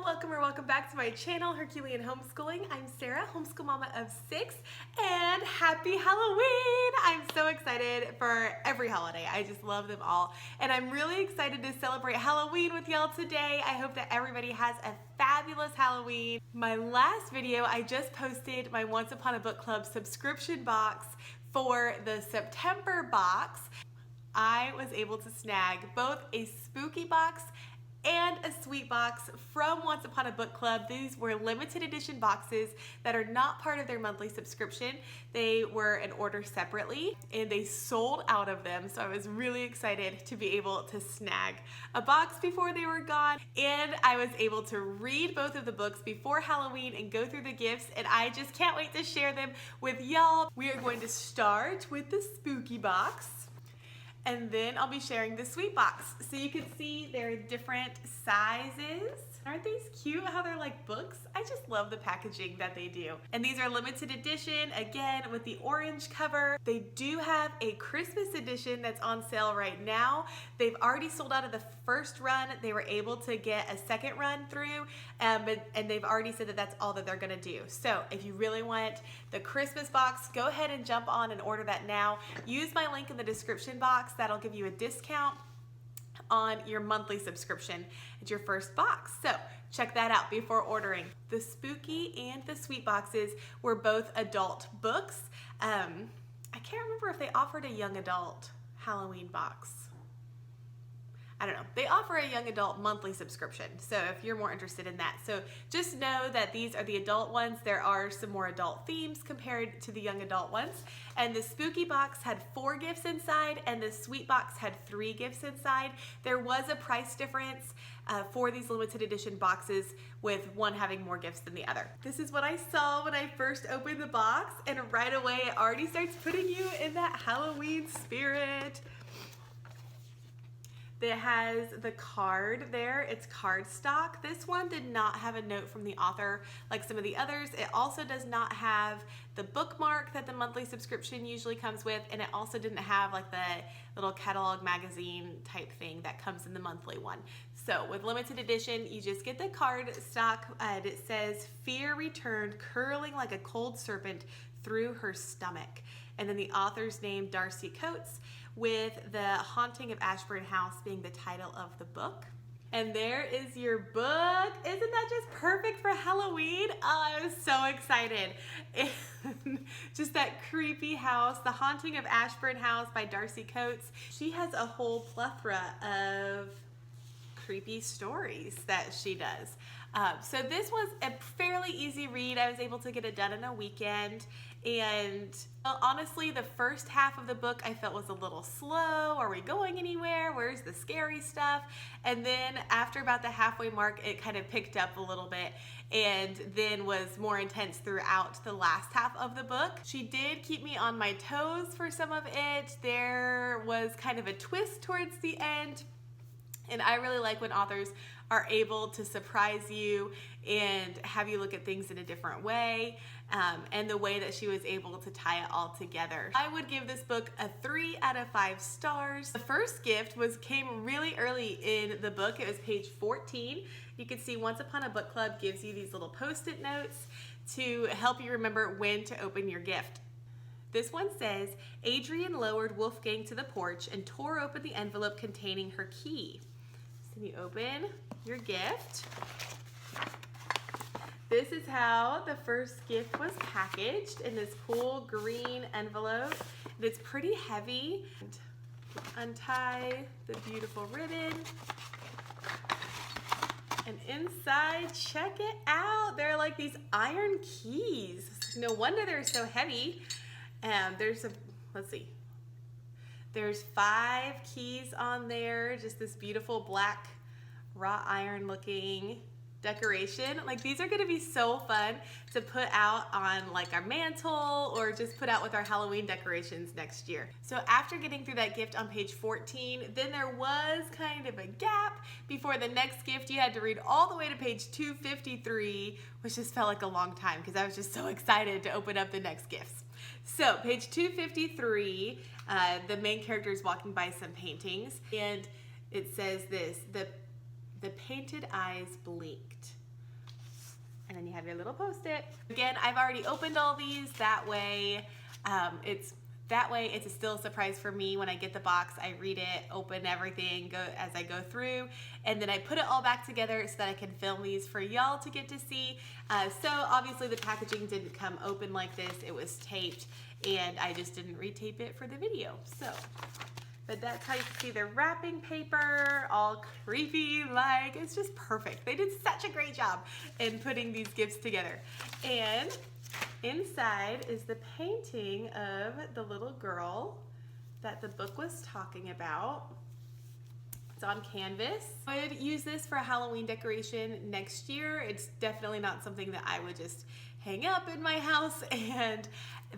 Welcome back to my channel, Herculean Homeschooling. I'm Sarah, homeschool mama of 6, and happy Halloween! I'm so excited for every holiday. I just love them all, and I'm really excited to celebrate Halloween with y'all today. I hope that everybody has a fabulous Halloween. My last video, I just posted my Once Upon a Book Club subscription box for the September box. I was able to snag both a spooky box and a sweet box from Once Upon a Book Club. These were limited edition boxes that are not part of their monthly subscription. They were an order separately and they sold out of them, so I was really excited to be able to snag a box before they were gone, and I was able to read both of the books before Halloween and go through the gifts, and I just can't wait to share them with y'all. We are going to start with the spooky box, and then I'll be sharing the sweet box. So you can see they're different sizes. Aren't these cute how they're like books? I just love the packaging that they do. And these are limited edition, again, with the orange cover. They do have a Christmas edition that's on sale right now. They've already sold out of the first run. They were able to get a second run through, and they've already said that that's all that they're gonna do. So if you really want the Christmas box, go ahead and jump on and order that now. Use my link in the description box. That'll give you a discount on your monthly subscription at your first box. So check that out before ordering. The spooky and the sweet boxes were both adult books. I can't remember if they offered a young adult Halloween box. I don't know. They offer a young adult monthly subscription, so if you're more interested in that. So just know that these are the adult ones. There are some more adult themes compared to the young adult ones. And the spooky box had 4 gifts inside, and the sweet box had 3 gifts inside. There was a price difference for these limited edition boxes, with one having more gifts than the other. This is what I saw when I first opened the box, and right away it already starts putting you in that Halloween spirit. It has the card there. It's cardstock. This one did not have a note from the author like some of the others. It also does not have the bookmark that the monthly subscription usually comes with, and it also didn't have like the little catalog magazine type thing that comes in the monthly one. So with limited edition, you just get the cardstock, and it says, "Fear returned, curling like a cold serpent through her stomach." And then the author's name, Darcy Coates, with The Haunting of Ashburn House being the title of the book. And there is your book. Isn't that just perfect for Halloween? Oh, I was so excited. And just that creepy house, The Haunting of Ashburn House by Darcy Coates. She has a whole plethora of creepy stories that she does. So this was a fairly easy read. I was able to get it done in a weekend, and honestly the first half of the book I felt was a little slow. Are we going anywhere? Where's the scary stuff? And then after about the halfway mark, it kind of picked up a little bit and then was more intense throughout the last half of the book. She did keep me on my toes for some of it. There was kind of a twist towards the end, and I really like when authors are able to surprise you and have you look at things in a different way, and the way that she was able to tie it all together. I would give this book a 3 out of 5 stars. The first gift came really early in the book. It was page 14. You can see Once Upon a Book Club gives you these little post-it notes to help you remember when to open your gift. This one says, "Adrian lowered Wolfgang to the porch and tore open the envelope containing her key." So you open your gift. This is how the first gift was packaged, in this cool green envelope. And it's pretty heavy. Untie the beautiful ribbon. And inside, check it out. They're like these iron keys. No wonder they're so heavy. There's 5 keys on there, just this beautiful black wrought iron looking decoration. Like, these are gonna be so fun to put out on like our mantle, or just put out with our Halloween decorations next year. So after getting through that gift on page 14, then there was kind of a gap before the next gift. You had to read all the way to page 253, which just felt like a long time because I was just so excited to open up the next gifts. So page 253, the main character is walking by some paintings, and it says this: the painted eyes blinked. And then you have your little Post-it. Again, I've already opened all these. That way, it's still a surprise for me. When I get the box, I read it, open everything, go as I go through, and then I put it all back together so that I can film these for y'all to get to see. So obviously the packaging didn't come open like this. It was taped, and I just didn't retape it for the video. So, but that's how you can see the wrapping paper, all creepy like. It's just perfect. They did such a great job in putting these gifts together. And inside is the painting of the little girl that the book was talking about. It's on canvas. I would use this for a Halloween decoration next year. It's definitely not something that I would just hang up in my house. And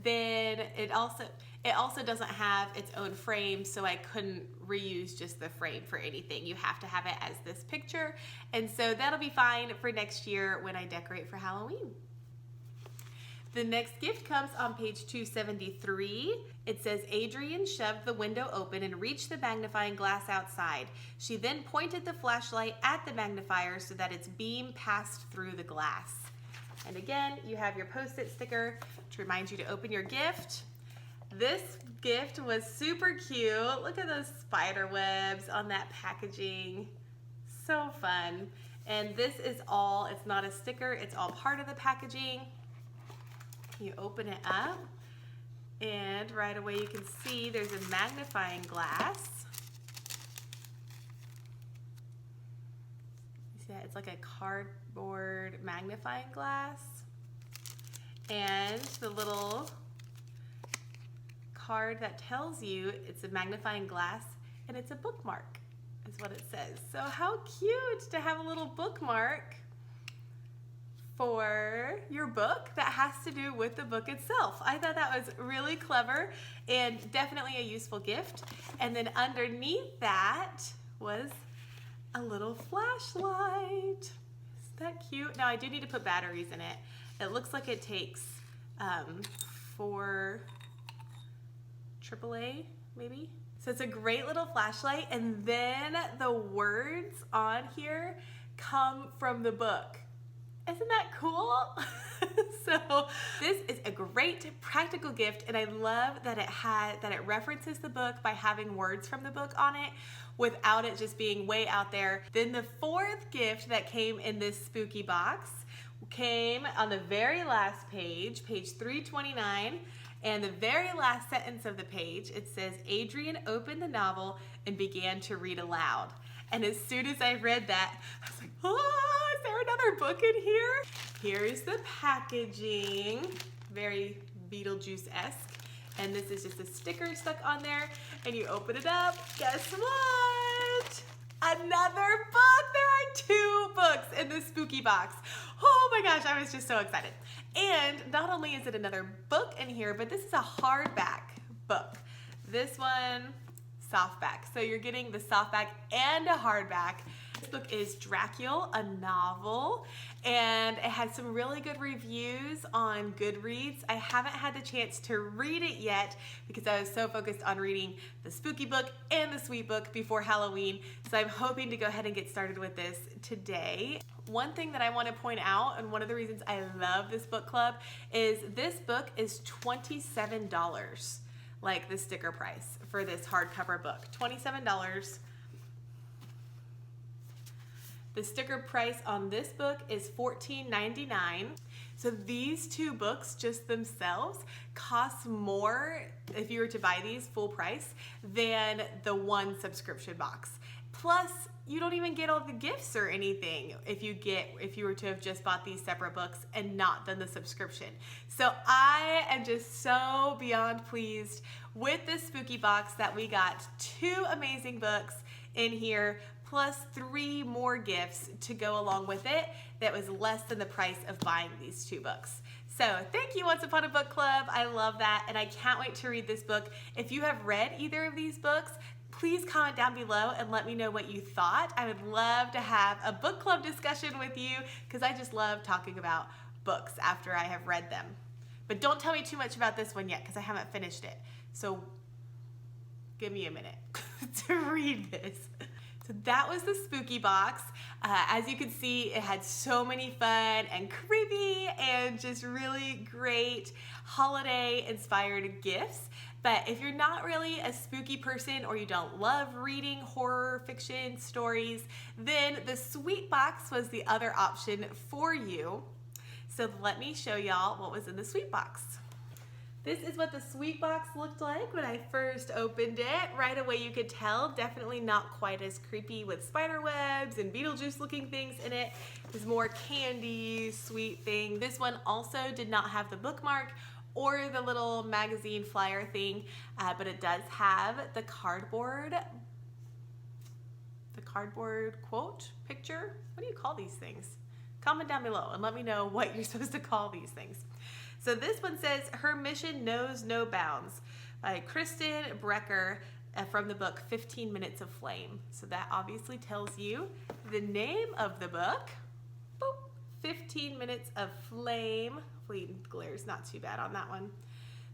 then it also doesn't have its own frame, so I couldn't reuse just the frame for anything. You have to have it as this picture. And so that'll be fine for next year when I decorate for Halloween. The next gift comes on page 273. It says, Adrian shoved the window open and reached the magnifying glass outside. She then pointed the flashlight at the magnifier so that its beam passed through the glass. And again, you have your Post-it sticker to remind you to open your gift. This gift was super cute. Look at those spider webs on that packaging. So fun. And this is all, it's not a sticker, it's all part of the packaging. You open it up, and right away you can see there's a magnifying glass. You see that? It's like a cardboard magnifying glass. And the little card that tells you it's a magnifying glass and it's a bookmark, is what it says. So how cute to have a little bookmark for your book that has to do with the book itself. I thought that was really clever and definitely a useful gift. And then underneath that was a little flashlight. Isn't that cute? Now I do need to put batteries in it. It looks like it takes 4 AAA maybe. So it's a great little flashlight, and then the words on here come from the book. Isn't that cool? So this is a great practical gift, and I love that it references the book by having words from the book on it without it just being way out there. Then the fourth gift that came in this spooky box came on the very last page, page 329, and the very last sentence of the page, it says, Adrian opened the novel and began to read aloud. And as soon as I read that, I was like, oh, is there another book in here? Here's the packaging, very Beetlejuice-esque. And this is just a sticker stuck on there. And you open it up, guess what? Another book! There are 2 books in this spooky box. Oh my gosh, I was just so excited. And not only is it another book in here, but this is a hardback book. This one, softback. So you're getting the softback and a hardback. This book is Dracula, a novel, and it had some really good reviews on Goodreads. I haven't had the chance to read it yet because I was so focused on reading the spooky book and the sweet book before Halloween. So I'm hoping to go ahead and get started with this today. One thing that I want to point out, and one of the reasons I love this book club, is this book is $27. Like the sticker price for this hardcover book, $27. The sticker price on this book is $14.99. So these 2 books just themselves cost more if you were to buy these full price than the one subscription box. Plus, you don't even get all the gifts or anything if you were to have just bought these separate books and not done the subscription. So I am just so beyond pleased with this spooky box that we got 2 amazing books in here, plus 3 more gifts to go along with it that was less than the price of buying these 2 books. So thank you, Once Upon a Book Club. I love that, and I can't wait to read this book. If you have read either of these books, please comment down below and let me know what you thought. I would love to have a book club discussion with you because I just love talking about books after I have read them. But don't tell me too much about this one yet because I haven't finished it. So give me a minute to read this. So that was the spooky box. As you can see, it had so many fun and creepy and just really great holiday inspired gifts. But if you're not really a spooky person or you don't love reading horror fiction stories, then the sweet box was the other option for you. So let me show y'all what was in the sweet box. This is what the sweet box looked like when I first opened it. Right away you could tell, definitely not quite as creepy with spider webs and Beetlejuice looking things in it. It was more candy, sweet thing. This one also did not have the bookmark or the little magazine flyer thing, but it does have the cardboard quote picture. What do you call these things? Comment down below and let me know what you're supposed to call these things. So this one says, Her Mission Knows No Bounds by Kristen Brecker from the book 15 Minutes of Flame. So that obviously tells you the name of the book. Boop, 15 Minutes of Flame. Hopefully the glare's not too bad on that one.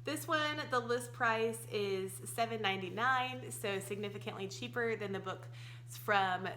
This one, the list price is $7.99, so significantly cheaper than the book from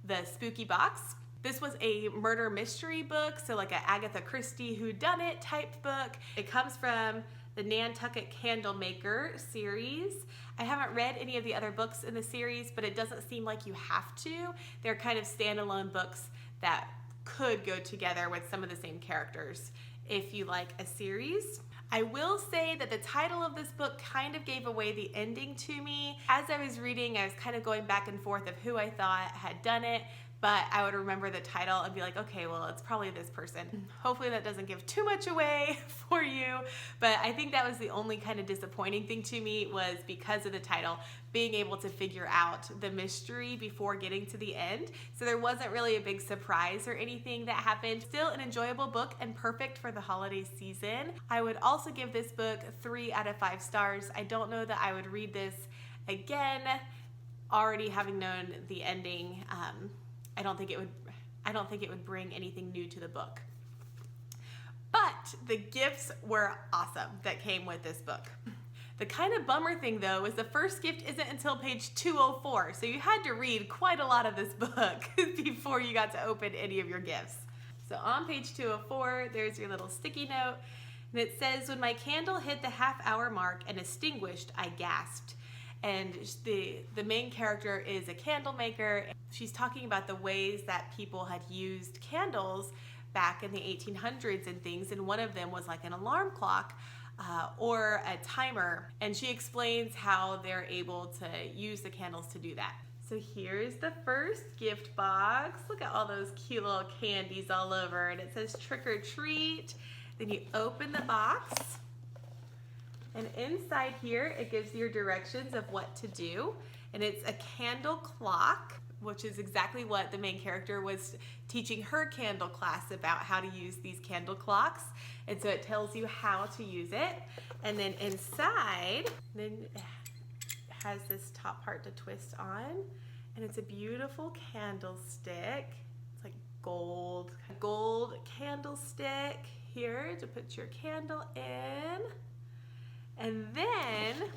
the spooky box. This was a murder mystery book, so like an Agatha Christie whodunit type book. It comes from the Nantucket Candlemaker series. I haven't read any of the other books in the series, but it doesn't seem like you have to. They're kind of standalone books that could go together with some of the same characters if you like a series. I will say that the title of this book kind of gave away the ending to me. As I was reading, I was kind of going back and forth of who I thought had done it, but I would remember the title and be like, okay, well, it's probably this person. Hopefully that doesn't give too much away for you, but I think that was the only kind of disappointing thing to me, was because of the title, being able to figure out the mystery before getting to the end. So there wasn't really a big surprise or anything that happened. Still an enjoyable book and perfect for the holiday season. I would also give this book 3 out of 5 stars. I don't know that I would read this again, already having known the ending. I don't think it would bring anything new to the book. But the gifts were awesome that came with this book. The kind of bummer thing though is the first gift isn't until page 204, so you had to read quite a lot of this book before you got to open any of your gifts. So on page 204, there's your little sticky note, and it says, When my candle hit the half-hour mark and extinguished, I gasped. And the main character is a candle maker. She's talking about the ways that people had used candles back in the 1800s and things, and one of them was like an alarm clock or a timer, and she explains how they're able to use the candles to do that. So here's the first gift box. Look at all those cute little candies all over, and it says trick or treat. Then you open the box, and inside here, it gives you directions of what to do. And it's a candle clock, which is exactly what the main character was teaching her candle class about, how to use these candle clocks. And so it tells you how to use it. And then inside, then it has this top part to twist on. And it's a beautiful candlestick. It's like gold candlestick here to put your candle in. And then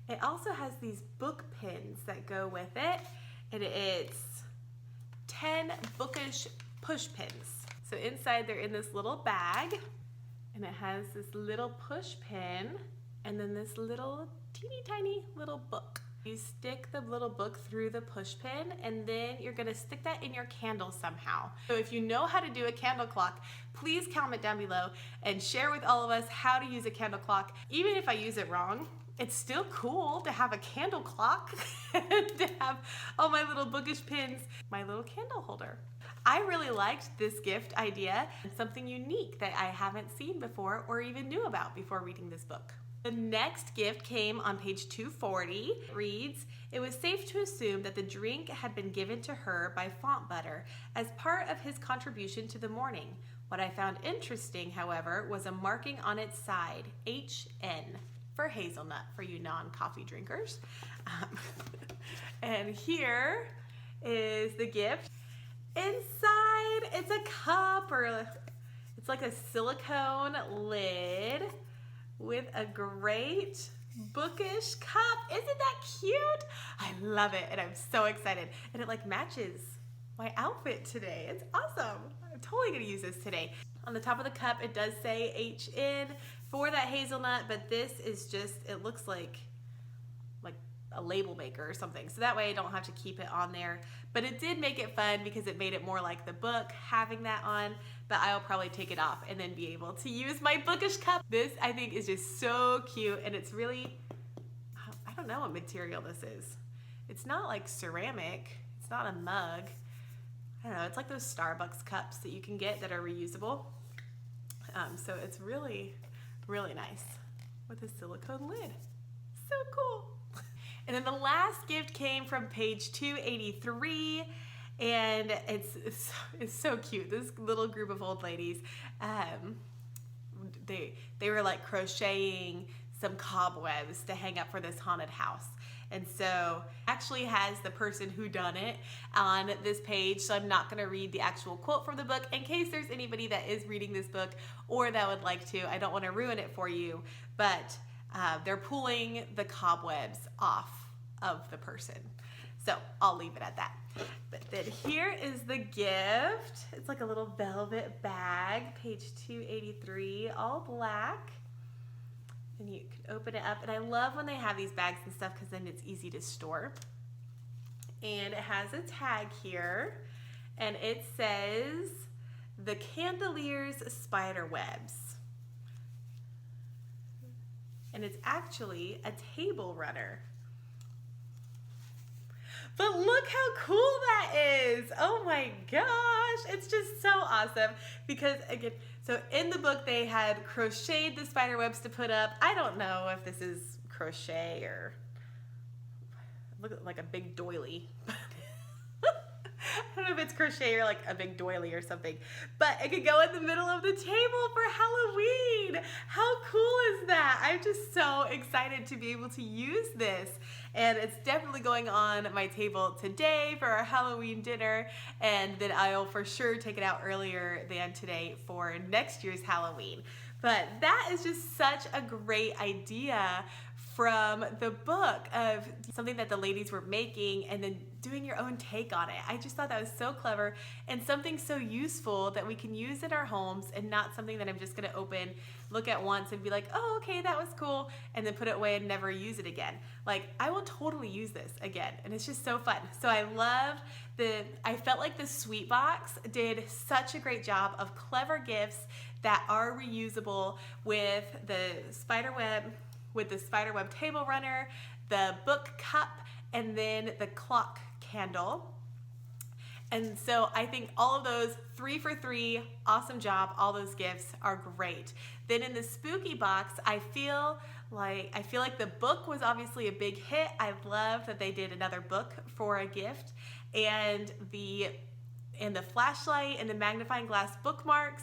it also has these book pins that go with it, and it's 10 Bookish push pins. So inside they're in this little bag, and it has this little push pin and then this little teeny tiny little book. You stick the little book through the push pin, and then you're gonna stick that in your candle somehow. So if you know how to do a candle clock, please comment down below and share with all of us how to use a candle clock. Even if I use it wrong, it's still cool to have a candle clock and to have all my little bookish pins, my little candle holder. I really liked this gift idea, something unique that I haven't seen before or even knew about before reading this book. The next gift came on page 240. It reads, It was safe to assume that the drink had been given to her by Font Butter as part of his contribution to the morning. What I found interesting, however, was a marking on its side, HN, for hazelnut, for you non-coffee drinkers. And here is the gift. Inside, it's a cup, or it's like a silicone lid with a great bookish cup. Isn't that cute? I love it, and I'm so excited. And it like matches my outfit today. It's awesome. I'm totally gonna use this today. On the top of the cup, it does say HN for that hazelnut, but this is just, it looks like a label maker or something. So that way I don't have to keep it on there. But it did make it fun because it made it more like the book having that on, but I'll probably take it off and then be able to use my Bookish cup. This I think is just so cute, and it's really, I don't know what material this is. It's not like ceramic, it's not a mug. I don't know, it's like those Starbucks cups that you can get that are reusable. So it's really, really nice with a silicone lid. So cool. And then the last gift came from page 283, and it's so cute. This little group of old ladies, they were like crocheting some cobwebs to hang up for this haunted house. And so actually has the person who done it on this page, so I'm not going to read the actual quote from the book in case there's anybody that is reading this book or that would like to. I don't want to ruin it for you, but they're pulling the cobwebs off of the person. So I'll leave it at that. But then here is the gift. It's like a little velvet bag, page 283, all black. And you can open it up. And I love when they have these bags and stuff because then it's easy to store. And it has a tag here. And it says, "The Candelier's Spider Webs." And it's actually a table runner. But look how cool that is. Oh my gosh. It's just so awesome because again, so in the book they had crocheted the spider webs to put up. I don't know if this is crochet or look like a big doily. I don't know if it's crochet or like a big doily or something, but it could go in the middle of the table for Halloween. How cool is that? I'm just so excited to be able to use this, and it's definitely going on my table today for our Halloween dinner, and then I'll for sure take it out earlier than today for next year's Halloween. But that is just such a great idea from the book of something that the ladies were making and then doing your own take on it. I just thought that was so clever and something so useful that we can use in our homes and not something that I'm just gonna open, look at once and be like, oh, okay, that was cool, and then put it away and never use it again. Like, I will totally use this again, and it's just so fun. So I loved I felt like the Sweet Box did such a great job of clever gifts that are reusable with the spiderweb table runner, the book cup, and then the clock candle. And so I think all of those 3 for 3, awesome job. All those gifts are great. Then in the spooky box, I feel like the book was obviously a big hit. I love that they did another book for a gift, and the flashlight and the magnifying glass bookmarks.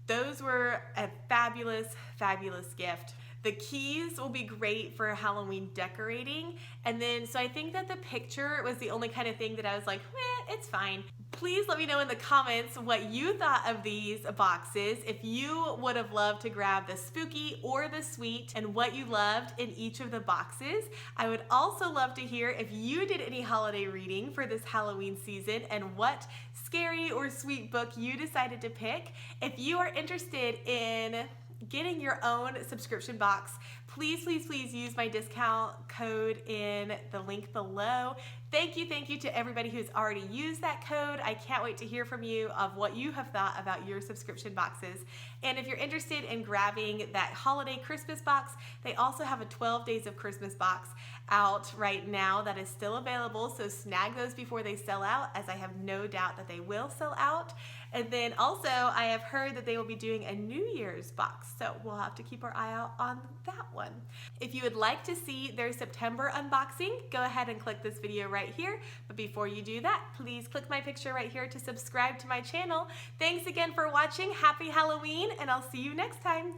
Those were a fabulous, fabulous gift. The keys will be great for Halloween decorating. And then, so I think that the picture was the only kind of thing that I was like, it's fine. Please let me know in the comments what you thought of these boxes. If you would have loved to grab the spooky or the sweet and what you loved in each of the boxes. I would also love to hear if you did any holiday reading for this Halloween season and what scary or sweet book you decided to pick. If you are interested in getting your own subscription box, please, please, please use my discount code in the link below. Thank you to everybody who's already used that code. I can't wait to hear from you of what you have thought about your subscription boxes. And if you're interested in grabbing that holiday Christmas box, they also have a 12 days of Christmas box out right now that is still available. So snag those before they sell out, as I have no doubt that they will sell out. And then also I have heard that they will be doing a New Year's box. So we'll have to keep our eye out on that one. If you would like to see their September unboxing, go ahead and click this video right here. But before you do that, please click my picture right here to subscribe to my channel. Thanks again for watching. Happy Halloween, and I'll see you next time.